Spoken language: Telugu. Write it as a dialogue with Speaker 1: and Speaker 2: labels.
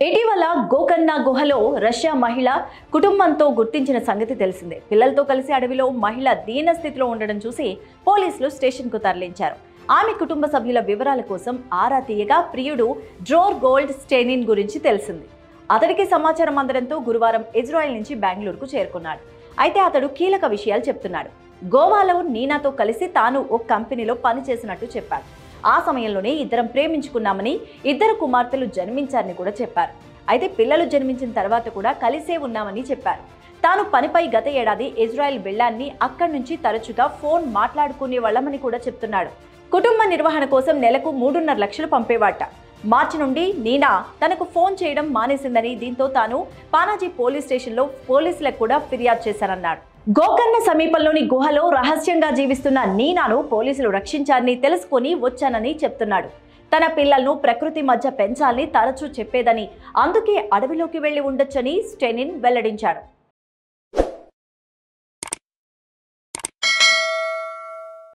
Speaker 1: ఇటీవల గోకర్ణ గుహలో రష్యా మహిళ కుటుంబంతో గుర్తించిన సంగతి తెలిసిందే. పిల్లలతో కలిసి అడవిలో మహిళ దీన స్థితిలో ఉండడం చూసి పోలీసులు స్టేషన్కు తరలించారు. ఆమె కుటుంబ సభ్యుల వివరాల కోసం ఆరా తీయగా ప్రియుడు డ్రోర్ గోల్డ్ స్టెయినిన్ గురించి తెలిసింది. అతడికి సమాచారం అందడంతో గురువారం ఇజ్రాయెల్ నుంచి బెంగళూరుకు చేరుకున్నాడు. అయితే అతడు కీలక విషయాలు చెప్తున్నాడు. గోవాలో నీనాతో కలిసి తాను ఓ కంపెనీలో పనిచేసినట్టు చెప్పాడు. ఆ సమయంలోనే ఇద్దరం ప్రేమించుకున్నామని, ఇద్దరు కుమార్తెలు జన్మించారని కూడా చెప్పారు. అయితే పిల్లలు జన్మించిన తర్వాత కూడా కలిసే ఉన్నామని చెప్పారు. తాను పనిపై గత ఏడాది ఇజ్రాయెల్ వెళ్ళాన్ని, అక్కడి నుంచి తరచుగా ఫోన్ మాట్లాడుకునే వాళ్ళమని కూడా చెప్తున్నాడు. కుటుంబ నిర్వహణ కోసం నెలకు 3.5 లక్షలు పంపేవాట. మార్చి నుండి నీనా తనకు ఫోన్ చేయడం మానేసిందని, దీంతో తాను పానాజీ పోలీస్ స్టేషన్లో పోలీసులకు కూడా ఫిర్యాదు చేశానన్నాడు. గోకర్ణ సమీపంలోని గుహలో రహస్యంగా జీవిస్తున్న నీనాను పోలీసులు రక్షించారని తెలుసుకొని వచ్చానని చెప్తున్నాడు. తన పిల్లలను ప్రకృతి మధ్య పెంచాలని తరచూ చెప్పేదని, అందుకే అడవిలోకి వెళ్లి ఉండొచ్చని స్టెయినిన్ వెల్లడించాడు.